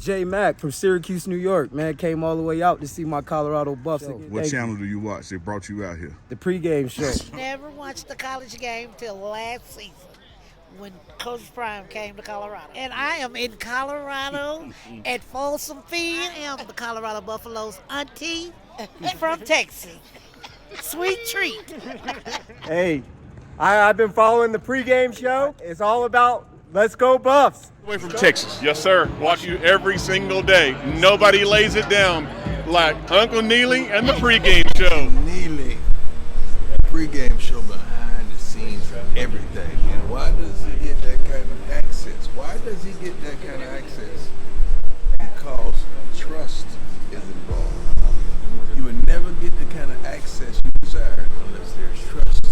J Mack from Syracuse, New York, man. Came all the way out to see my Colorado Buffs. What channel do you watch? They brought you out here. The pregame show. Never watched the college game till last season when Coach Prime came to Colorado. And I am in Colorado at Folsom Field. I am the Colorado Buffaloes auntie from Texas. Sweet treat. Hey, I've been following the pregame show. It's all about let's go Buffs. Away from Texas. Yes, sir. Watch you every single day. Nobody lays it down like Uncle Neely and the pregame show. Neely, pregame show behind the scenes of everything. And why does he get that kind of access? Why does he get that kind of access? Because trust is involved. You would never get the kind of access you desire unless there's trust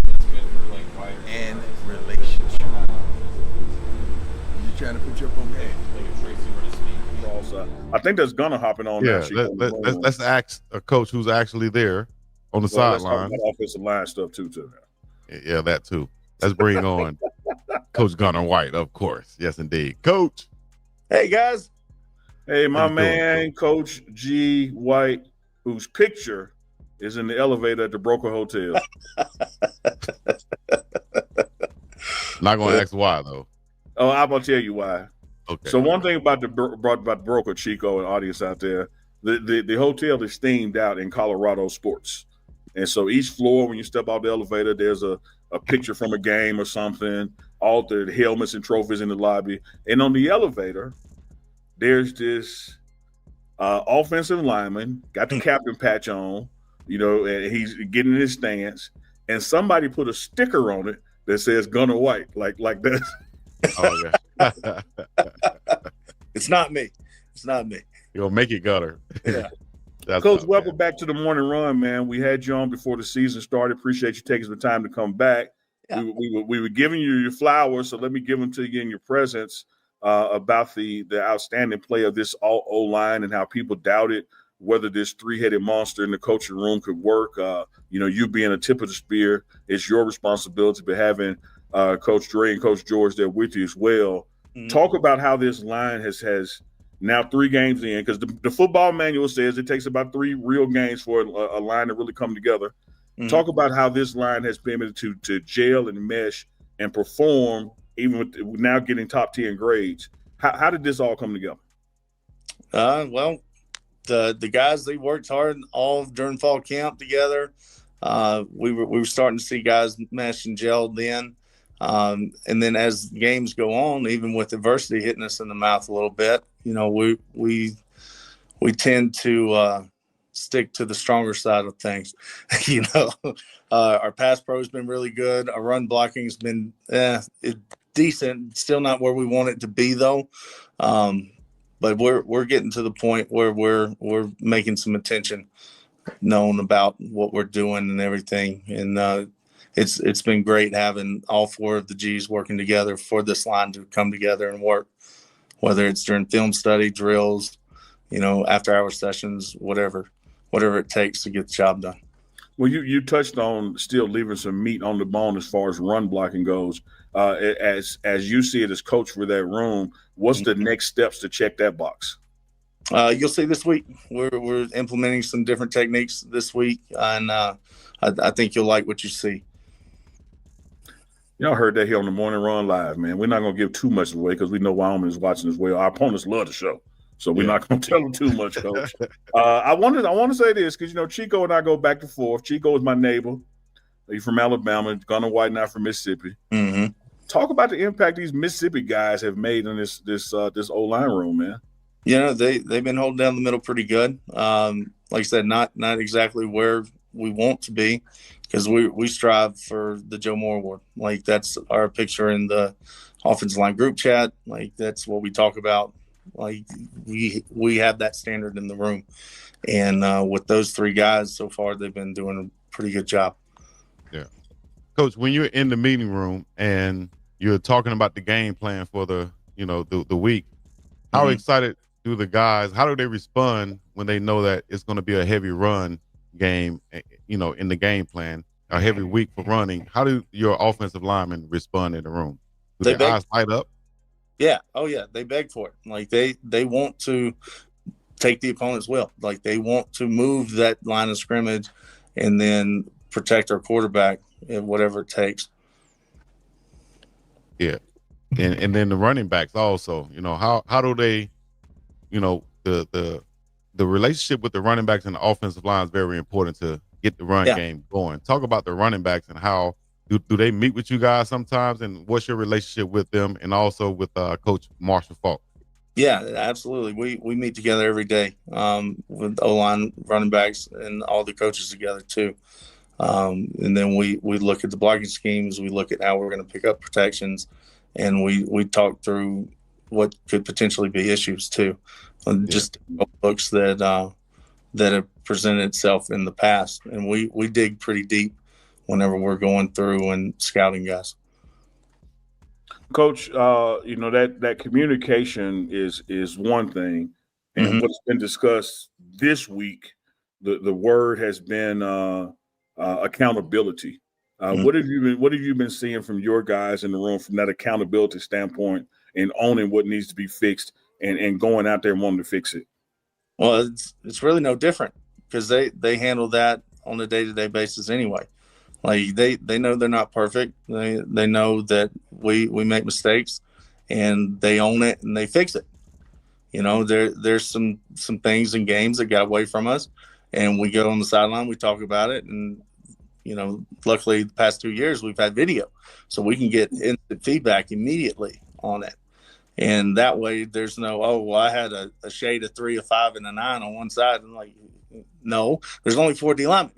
and relationship. You're trying to put your own game. I think that's Gunnar hopping on. Yeah, let's ask a coach who's actually there on the sideline. Offensive line stuff too. Yeah, that too. Let's bring on Coach Gunnar White, of course. Yes, indeed. Coach. Hey, guys. Hey, my man, Coach G. White, whose picture is in the elevator at the Broker Hotel. Not going to ask why, though. Oh, I'm going to tell you why. Okay. So one thing about the Broker, Chico, and audience out there, the hotel is themed out in Colorado sports. And so each floor, when you step out the elevator, there's a picture from a game or something, all the helmets and trophies in the lobby. And on the elevator, there's this offensive lineman, got the captain patch on, and he's getting in his stance. And somebody put a sticker on it that says Gunnar White, like this. Oh, yeah. It's not me. It's not me. You'll make it Gunnar. Yeah. Coach, welcome back to the morning run, man. We had you on before the season started. Appreciate you taking some time to come back. Yeah. We were giving you your flowers, so let me give them to you in your presence about the outstanding play of this O-line and how people doubted whether this three-headed monster in the coaching room could work. You being a tip of the spear, it's your responsibility, but having Coach Dre and Coach George there with you as well. Mm-hmm. Talk about how this line has now 3 games in, because the football manual says it takes about 3 real games for a line to really come together. Mm-hmm. Talk about how this line has been able to gel and mesh and perform, even with now getting top 10 grades. How did this all come together? Well, the guys, they worked hard all during fall camp together. We were starting to see guys mesh and gel then. And then as games go on, even with adversity hitting us in the mouth a little bit, we tend to stick to the stronger side of things. Our pass pro has been really good. Our run blocking has been decent. Still not where we want it to be though. But we're getting to the point where we're making some attention known about what we're doing and everything. And it's been great having all 4 of the G's working together for this line to come together and work, whether it's during film study, drills, after hour sessions, whatever it takes to get the job done. Well, you touched on still leaving some meat on the bone as far as run blocking goes. As you see it as coach for that room, what's the next steps to check that box? You'll see this week. We're implementing some different techniques this week, and I think you'll like what you see. Y'all heard that here on the Morning Run Live, man. We're not going to give too much away because we know Wyoming is watching as well. Our opponents love the show, so we're not going to tell them too much, Coach. I want to say this because, Chico and I go back and forth. Chico is my neighbor. He's from Alabama. Gunnar White and I from Mississippi. Mm-hmm. Talk about the impact these Mississippi guys have made on this O-line room, man. They've been holding down the middle pretty good. Like I said, not exactly where we want to be, because we strive for the Joe Moore Award. Like, that's our picture in the offensive line group chat. Like, that's what we talk about. Like, we have that standard in the room. And with those 3 guys so far, they've been doing a pretty good job. Yeah. Coach, when you're in the meeting room and you're talking about the game plan for the week, how excited do the guys, how do they respond when they know that it's going to be a heavy run game, in the game plan, a heavy week for running? How do your offensive linemen respond in the room? Do their eyes light up? Yeah. Oh yeah. They beg for it. Like they want to take the opponent's will. Like they want to move that line of scrimmage and then protect our quarterback and whatever it takes. Yeah. And then the running backs also, how do they, the relationship with the running backs and the offensive line is very important to get the run game going. Talk about the running backs and how do they meet with you guys sometimes, and what's your relationship with them, and also with Coach Marshall Falk? Yeah, absolutely. We meet together every day with O-line, running backs, and all the coaches together too. And then we look at the blocking schemes. We look at how we're going to pick up protections, and we talk through what could potentially be issues too. Just books that have presented itself in the past, and we dig pretty deep whenever we're going through and scouting guys. Coach, that communication is one thing, and what's been discussed this week, the word has been accountability. What have you been seeing from your guys in the room from that accountability standpoint, and owning what needs to be fixed and going out there and wanting to fix it? Well, it's really no different because they handle that on a day-to-day basis anyway. Like they know they're not perfect. They know that we make mistakes, and they own it and they fix it. There's some things in games that got away from us, and we go on the sideline, we talk about it, and luckily the past 2 years we've had video, so we can get instant feedback immediately on it. And that way there's no, I had a shade of 3, a 5, and a 9 on one side. And like, no, there's only 4 D linemen.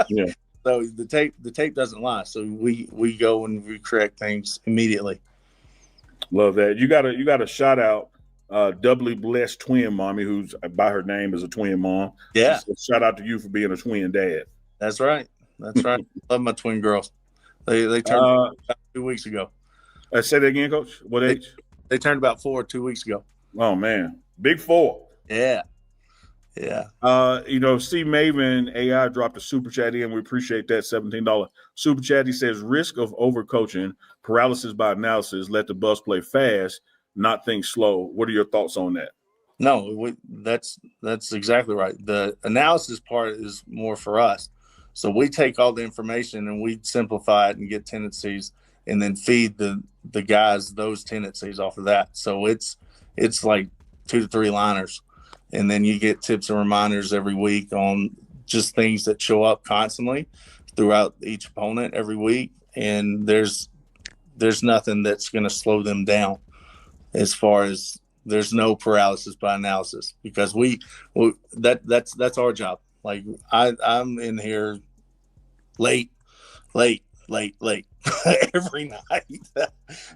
Yeah. So the tape doesn't lie. So we go and we correct things immediately. Love that. You got a shout out, doubly blessed twin mommy, who's by her name is a twin mom. Yeah. So shout out to you for being a twin dad. That's right. Love my twin girls. They turned about 2 weeks ago. Say that again, Coach. What age? They turned about 4 2 weeks ago. Oh man, big 4. Yeah. C Maven AI dropped a super chat in. We appreciate that $17 super chat. He says, risk of overcoaching, paralysis by analysis, let the Buffs play fast, not think slow. What are your thoughts on that? No, that's exactly right. The analysis part is more for us. So we take all the information and we simplify it and get tendencies, and then feed the guys those tendencies off of that. So it's like 2 to 3 liners. And then you get tips and reminders every week on just things that show up constantly throughout each opponent every week. And there's nothing that's going to slow them down, as far as there's no paralysis by analysis, because that's our job. Like I'm in here late every night.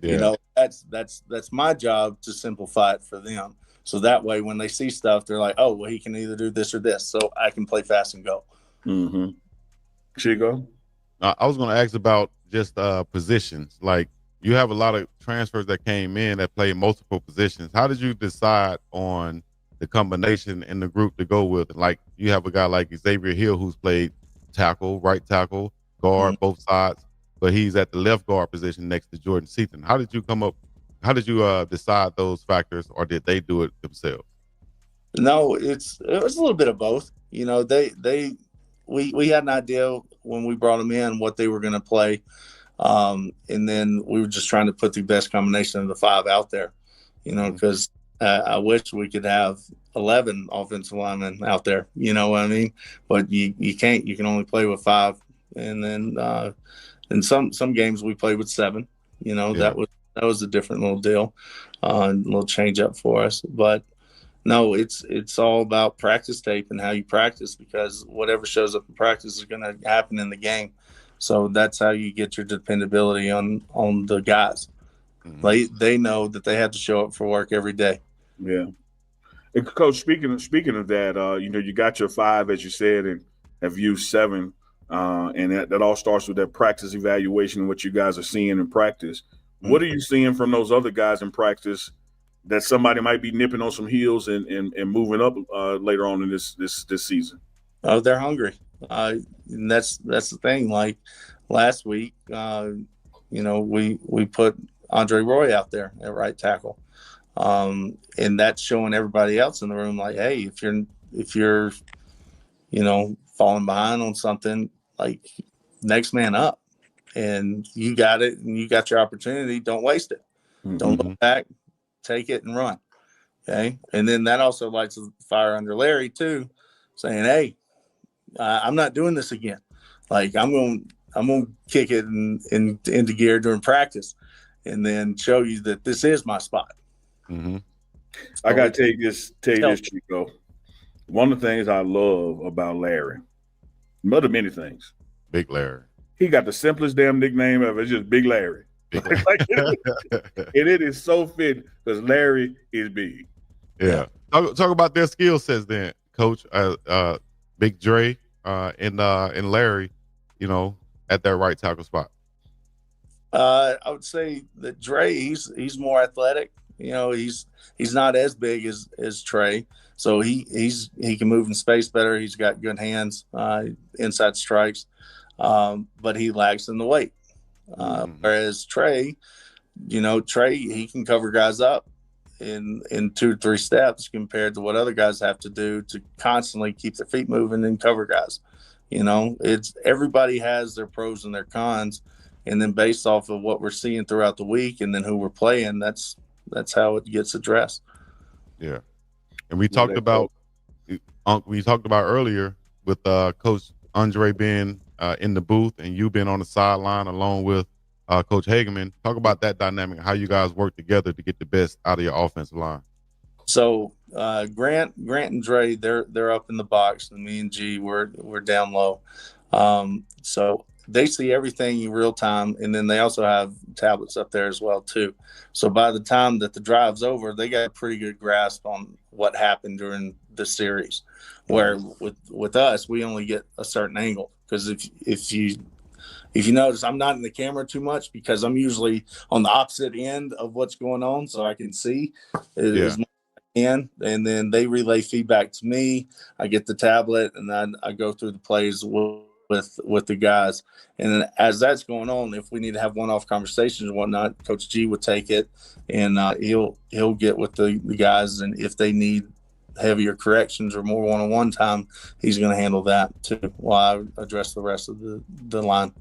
Yeah. That's my job, to simplify it for them. So that way, when they see stuff, they're like, oh, well, he can either do this or this. So I can play fast and go. Mm-hmm. Chico? I was going to ask about just positions. Like, you have a lot of transfers that came in that play multiple positions. How did you decide on the combination in the group to go with? Like, you have a guy like Xavier Hill who's played tackle, right tackle, guard, both sides, but he's at the left guard position next to Jordan Seaton. How did you decide those factors, or did they do it themselves? No, it was a little bit of both. We had an idea when we brought them in what they were going to play, and then we were just trying to put the best combination of the 5 out there. Because I wish we could have 11 offensive linemen out there. You know what I mean? But you can't. You can only play with 5, and then in some games we played with 7. That was a different little deal, a little change up for us. But no, it's all about practice tape and how you practice, because whatever shows up in practice is going to happen in the game. So that's how you get your dependability on the guys. Mm-hmm. They know that they have to show up for work every day. Yeah. And Coach, speaking of that, you got your 5, as you said, and have used 7, and that all starts with that practice evaluation and what you guys are seeing in practice. What are you seeing from those other guys in practice that somebody might be nipping on some heels and moving up later on in this season? Oh, they're hungry. And that's the thing. Like last week, we put Andre Roy out there at right tackle. And that's showing everybody else in the room, like, hey, if you're, falling behind on something, like, next man up, and you got it, and you got your opportunity. Don't waste it. Mm-hmm. Don't look back. Take it and run. Okay. And then that also lights the fire under Larry too, saying, hey, I'm not doing this again. Like, I'm going to kick it into gear during practice, and then show you that this is my spot. Mm-hmm. I got to tell you this, Chico. One of the things I love about Larry, one of many things, Big Larry. He got the simplest damn nickname ever. It's just Big Larry. And it is so fit because Larry is big. Yeah. Talk about their skill sets then, Coach. Big Dre and Larry, at that right tackle spot. I would say that Dre, he's more athletic. He's not as big as Trey, so he can move in space better. He's got good hands, inside strikes, but he lacks in the weight. Whereas Trey, he can cover guys up in 2 or 3 steps compared to what other guys have to do to constantly keep their feet moving and cover guys. It's everybody has their pros and their cons, and then based off of what we're seeing throughout the week and then who we're playing, that's how it gets addressed. Yeah. And we talked about earlier with Coach Andre being in the booth and you being on the sideline along with Coach Hageman. Talk about that dynamic, how you guys work together to get the best out of your offensive line. So Grant and Dre, they're up in the box, and me and G, we're down low. So they see everything in real time, and then they also have tablets up there as well too. So by the time that the drive's over, they got a pretty good grasp on what happened during the series. Where with us, we only get a certain angle, because if you notice, I'm not in the camera too much because I'm usually on the opposite end of what's going on, so I can see as much as I can. And then they relay feedback to me. I get the tablet, and then I go through the plays with the guys. And then as that's going on, if we need to have one-off conversations and whatnot, Coach G would take it, and he'll get with the guys, and if they need heavier corrections or more one-on-one time, he's going to handle that too while I address the rest of the line.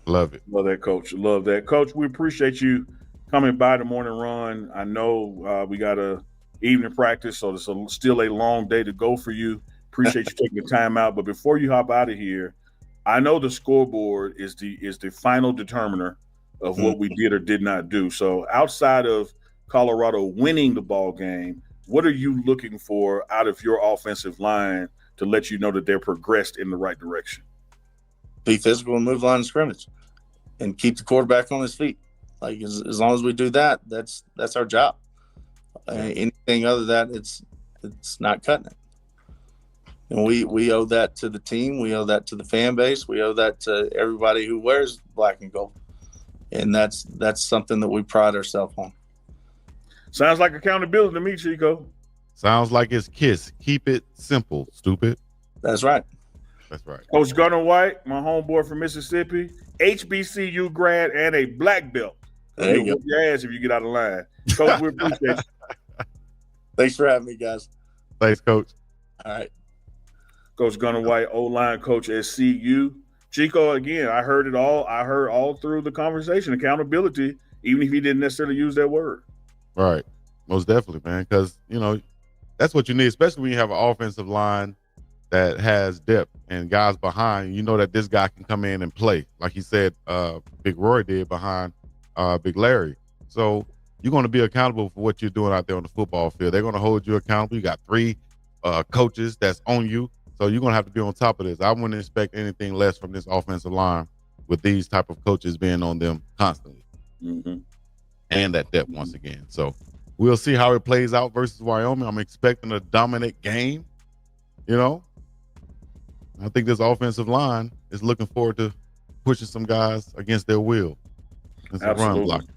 Love it. Love that, Coach. Love that. Coach, we appreciate you coming by the morning run. I know we got a evening practice, so it's still a long day to go for you. Appreciate you taking the time out. But before you hop out of here, I know the scoreboard is the final determiner of what we did or did not do. So outside of Colorado winning the ball game, what are you looking for out of your offensive line to let you know that they're progressed in the right direction? Be physical and move line of scrimmage and keep the quarterback on his feet. Like, as long as we do that, that's our job. Anything other than that, it's not cutting it. And we owe that to the team. We owe that to the fan base. We owe that to everybody who wears black and gold. And that's something that we pride ourselves on. Sounds like accountability to me, Chico. Sounds like it's KISS. Keep it simple, stupid. That's right. That's right. Coach Gunnar White, my homeboy from Mississippi, HBCU grad and a black belt. There you go. Whoop your ass if you get out of line. Coach, we appreciate you. Thanks for having me, guys. Thanks, Coach. All right. Coach Gunnar White, O-line coach at CU. Chico, again, I heard it all. I heard all through the conversation, accountability, even if he didn't necessarily use that word. Right. Most definitely, man, because, that's what you need, especially when you have an offensive line that has depth and guys behind. You know that this guy can come in and play, like he said Big Roy did behind Big Larry. So you're going to be accountable for what you're doing out there on the football field. They're going to hold you accountable. You got 3 coaches that's on you. So you're going to have to be on top of this. I wouldn't expect anything less from this offensive line with these type of coaches being on them constantly. Mm-hmm. And that depth once again. So we'll see how it plays out versus Wyoming. I'm expecting a dominant game. I think this offensive line is looking forward to pushing some guys against their will. Absolutely.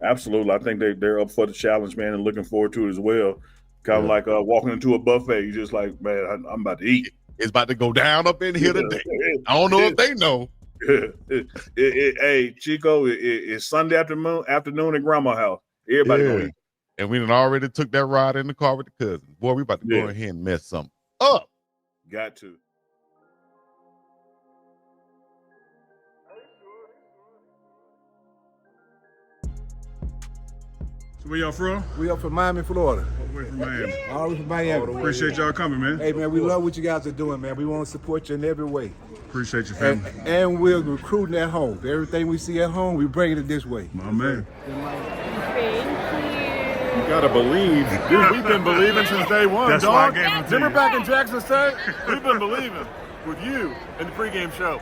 Absolutely. I think they're up for the challenge, man, and looking forward to it as well. Kind of like walking into a buffet. You're just like, man, I'm about to eat. It's about to go down up in here today. I don't know if they know. Hey, Chico, it's Sunday afternoon at Grandma's house. Everybody go eat. And we done already took that ride in the car with the cousins. Boy, we about to go ahead and mess something up. Got to. So where y'all from? We up from Miami, Florida. All the way from Miami. All the way from Miami. Appreciate y'all coming, man. Hey, man, we love what you guys are doing, man. We want to support you in every way. Appreciate your family. And we're recruiting at home. Everything we see at home, we bring it this way. My man. You gotta believe. Dude, we've been believing since day one, That's dog. why I gave it to Remember you. back in Jackson State? We've been believing with you in the pregame show.